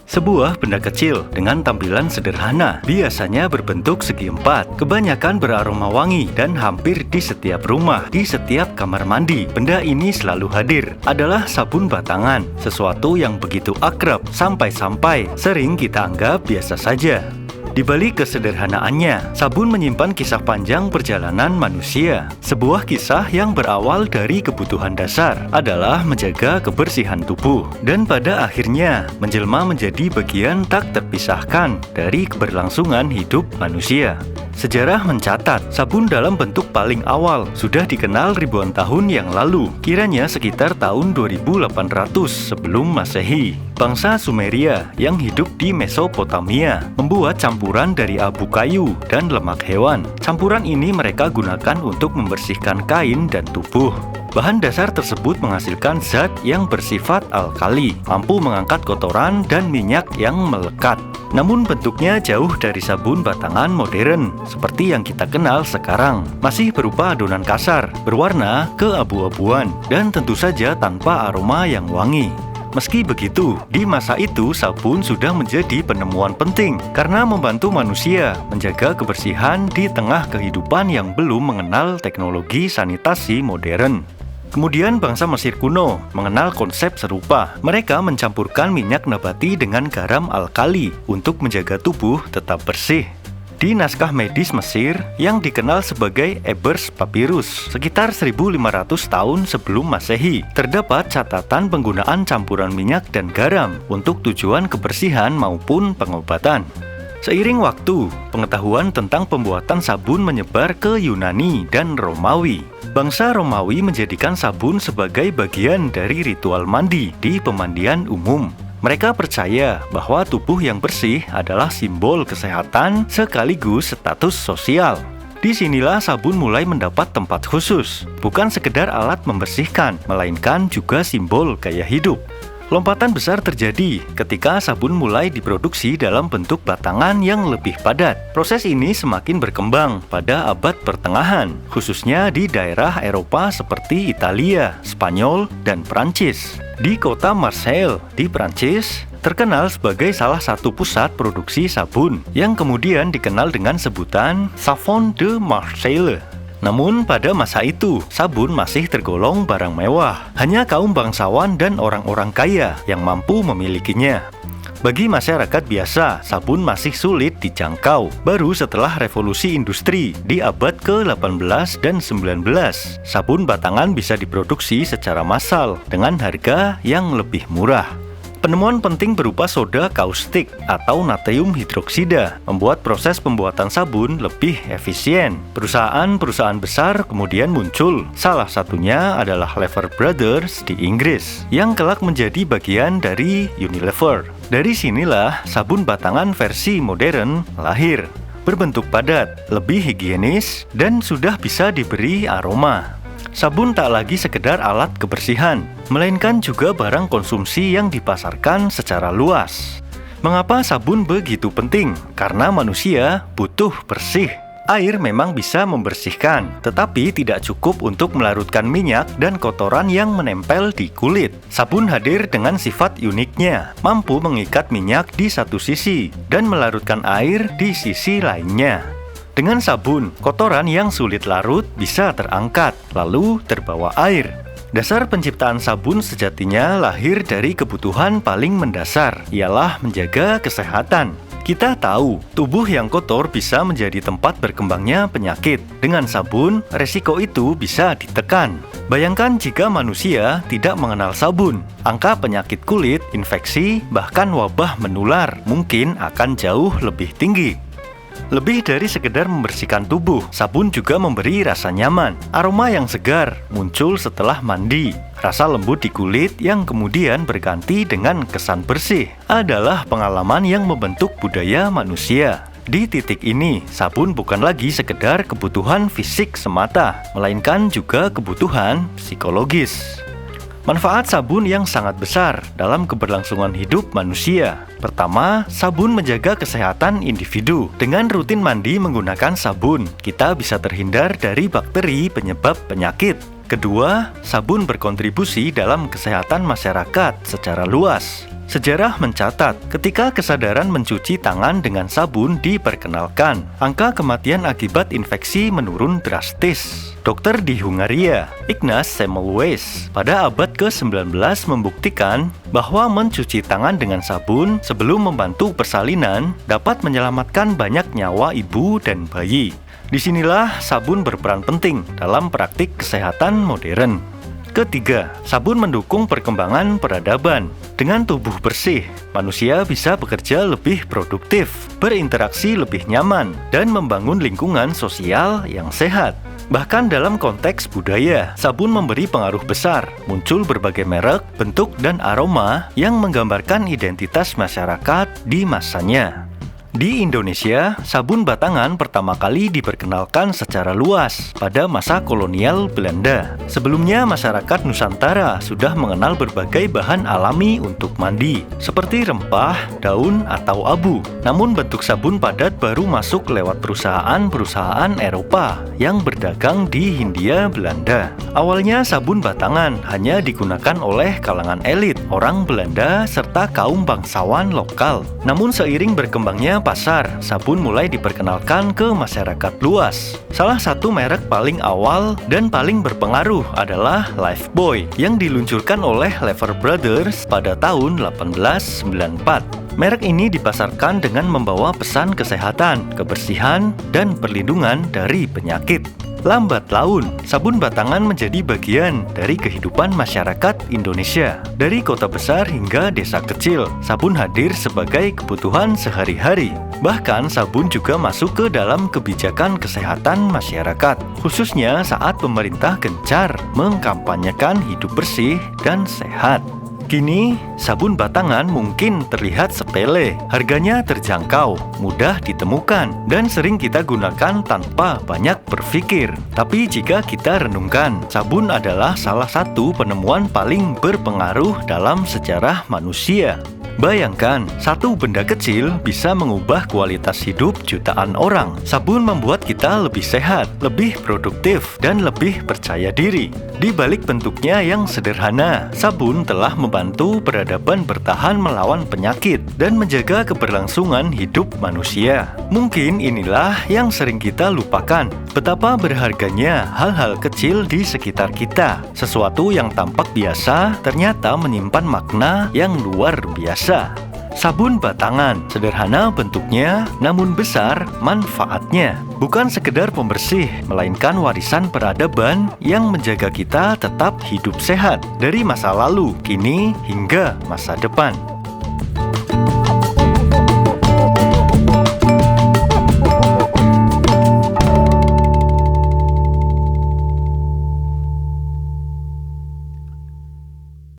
Sebuah benda kecil dengan tampilan sederhana, biasanya berbentuk segi empat, kebanyakan beraroma wangi dan hampir di setiap rumah, di setiap kamar mandi. Benda ini selalu hadir, adalah sabun batangan, sesuatu yang begitu akrab sampai-sampai sering kita anggap biasa saja. Di balik kesederhanaannya, sabun menyimpan kisah panjang perjalanan manusia. Sebuah kisah yang berawal dari kebutuhan dasar adalah menjaga kebersihan tubuh, dan pada akhirnya menjelma menjadi bagian tak terpisahkan dari keberlangsungan hidup manusia. Sejarah mencatat, sabun dalam bentuk paling awal sudah dikenal ribuan tahun yang lalu, kiranya sekitar tahun 2800 sebelum Masehi. Bangsa Sumeria yang hidup di Mesopotamia membuat campuran dari abu kayu dan lemak hewan. Campuran ini mereka gunakan untuk membersihkan kain dan tubuh. Bahan dasar tersebut menghasilkan zat yang bersifat alkali, mampu mengangkat kotoran dan minyak yang melekat. Namun bentuknya jauh dari sabun batangan modern seperti yang kita kenal sekarang. Masih berupa adonan kasar, berwarna keabu-abuan, dan tentu saja tanpa aroma yang wangi. Meski begitu, di masa itu sabun sudah menjadi penemuan penting karena membantu manusia menjaga kebersihan di tengah kehidupan yang belum mengenal teknologi sanitasi modern. Kemudian bangsa Mesir kuno mengenal konsep serupa. Mereka mencampurkan minyak nabati dengan garam alkali untuk menjaga tubuh tetap bersih. Di naskah medis Mesir yang dikenal sebagai Ebers Papyrus sekitar 1500 tahun sebelum Masehi, terdapat catatan penggunaan campuran minyak dan garam untuk tujuan kebersihan maupun pengobatan. Seiring waktu, pengetahuan tentang pembuatan sabun menyebar ke Yunani dan Romawi. Bangsa Romawi menjadikan sabun sebagai bagian dari ritual mandi di pemandian umum. Mereka percaya bahwa tubuh yang bersih adalah simbol kesehatan sekaligus status sosial. Disinilah sabun mulai mendapat tempat khusus, bukan sekedar alat membersihkan, melainkan juga simbol gaya hidup. Lompatan besar terjadi ketika sabun mulai diproduksi dalam bentuk batangan yang lebih padat. Proses ini semakin berkembang pada abad pertengahan, khususnya di daerah Eropa seperti Italia, Spanyol, dan Prancis. Di kota Marseille di Prancis, terkenal sebagai salah satu pusat produksi sabun yang kemudian dikenal dengan sebutan Savon de Marseille. Namun pada masa itu, sabun masih tergolong barang mewah. Hanya kaum bangsawan dan orang-orang kaya yang mampu memilikinya. Bagi masyarakat biasa, sabun masih sulit dijangkau. Baru setelah revolusi industri di abad ke-18 dan 19, sabun batangan bisa diproduksi secara massal dengan harga yang lebih murah. Penemuan penting berupa soda kaustik atau natrium hidroksida membuat proses pembuatan sabun lebih efisien. Perusahaan-perusahaan besar kemudian muncul. Salah satunya adalah Lever Brothers di Inggris, yang kelak menjadi bagian dari Unilever. Dari sinilah sabun batangan versi modern lahir. Berbentuk padat, lebih higienis, dan sudah bisa diberi aroma. Sabun tak lagi sekedar alat kebersihan, melainkan juga barang konsumsi yang dipasarkan secara luas. Mengapa sabun begitu penting? Karena manusia butuh bersih. Air memang bisa membersihkan, tetapi tidak cukup untuk melarutkan minyak dan kotoran yang menempel di kulit. Sabun hadir dengan sifat uniknya, mampu mengikat minyak di satu sisi dan melarutkan air di sisi lainnya. Dengan sabun, kotoran yang sulit larut bisa terangkat, lalu terbawa air. Dasar penciptaan sabun sejatinya lahir dari kebutuhan paling mendasar, ialah menjaga kesehatan. Kita tahu, tubuh yang kotor bisa menjadi tempat berkembangnya penyakit. Dengan sabun, resiko itu bisa ditekan. Bayangkan jika manusia tidak mengenal sabun, angka penyakit kulit, infeksi, bahkan wabah menular mungkin akan jauh lebih tinggi. Lebih dari sekedar membersihkan tubuh, sabun juga memberi rasa nyaman. Aroma yang segar muncul setelah mandi. Rasa lembut di kulit yang kemudian berganti dengan kesan bersih adalah pengalaman yang membentuk budaya manusia. Di titik ini, sabun bukan lagi sekedar kebutuhan fisik semata, melainkan juga kebutuhan psikologis. Manfaat sabun yang sangat besar dalam keberlangsungan hidup manusia. Pertama, sabun menjaga kesehatan individu. Dengan rutin mandi menggunakan sabun, kita bisa terhindar dari bakteri penyebab penyakit. Kedua, sabun berkontribusi dalam kesehatan masyarakat secara luas. Sejarah mencatat, ketika kesadaran mencuci tangan dengan sabun diperkenalkan, angka kematian akibat infeksi menurun drastis. Dokter di Hungaria, Ignaz Semmelweis, pada abad ke-19 membuktikan bahwa mencuci tangan dengan sabun sebelum membantu persalinan dapat menyelamatkan banyak nyawa ibu dan bayi. Disinilah sabun berperan penting dalam praktik kesehatan modern. Ketiga, sabun mendukung perkembangan peradaban. Dengan tubuh bersih, manusia bisa bekerja lebih produktif, berinteraksi lebih nyaman, dan membangun lingkungan sosial yang sehat. Bahkan dalam konteks budaya, sabun memberi pengaruh besar. Muncul berbagai merek, bentuk, dan aroma yang menggambarkan identitas masyarakat di masanya. Di Indonesia, sabun batangan pertama kali diperkenalkan secara luas pada masa kolonial Belanda. Sebelumnya, masyarakat Nusantara sudah mengenal berbagai bahan alami untuk mandi, seperti rempah, daun, atau abu. Namun bentuk sabun padat baru masuk lewat perusahaan-perusahaan Eropa yang berdagang di Hindia Belanda. Awalnya sabun batangan hanya digunakan oleh kalangan elit, orang Belanda, serta kaum bangsawan lokal. Namun seiring berkembangnya pasar, sabun mulai diperkenalkan ke masyarakat luas. Salah satu merek paling awal dan paling berpengaruh adalah Lifebuoy yang diluncurkan oleh Lever Brothers pada tahun 1894. Merek ini dipasarkan dengan membawa pesan kesehatan, kebersihan, dan perlindungan dari penyakit. Lambat laun, sabun batangan menjadi bagian dari kehidupan masyarakat Indonesia. Dari kota besar hingga desa kecil, sabun hadir sebagai kebutuhan sehari-hari. Bahkan, sabun juga masuk ke dalam kebijakan kesehatan masyarakat, khususnya saat pemerintah gencar mengkampanyekan hidup bersih dan sehat. Kini, sabun batangan mungkin terlihat sepele, harganya terjangkau, mudah ditemukan, dan sering kita gunakan tanpa banyak berpikir. Tapi jika kita renungkan, sabun adalah salah satu penemuan paling berpengaruh dalam sejarah manusia. Bayangkan, satu benda kecil bisa mengubah kualitas hidup jutaan orang. Sabun membuat kita lebih sehat, lebih produktif, dan lebih percaya diri. Di balik bentuknya yang sederhana, sabun telah membantu peradaban bertahan melawan penyakit dan menjaga keberlangsungan hidup manusia. Mungkin inilah yang sering kita lupakan, betapa berharganya hal-hal kecil di sekitar kita. Sesuatu yang tampak biasa ternyata menyimpan makna yang luar biasa. Sabun batangan, sederhana bentuknya, namun besar manfaatnya. Bukan sekedar pembersih, melainkan warisan peradaban yang menjaga kita tetap hidup sehat dari masa lalu, kini, hingga masa depan.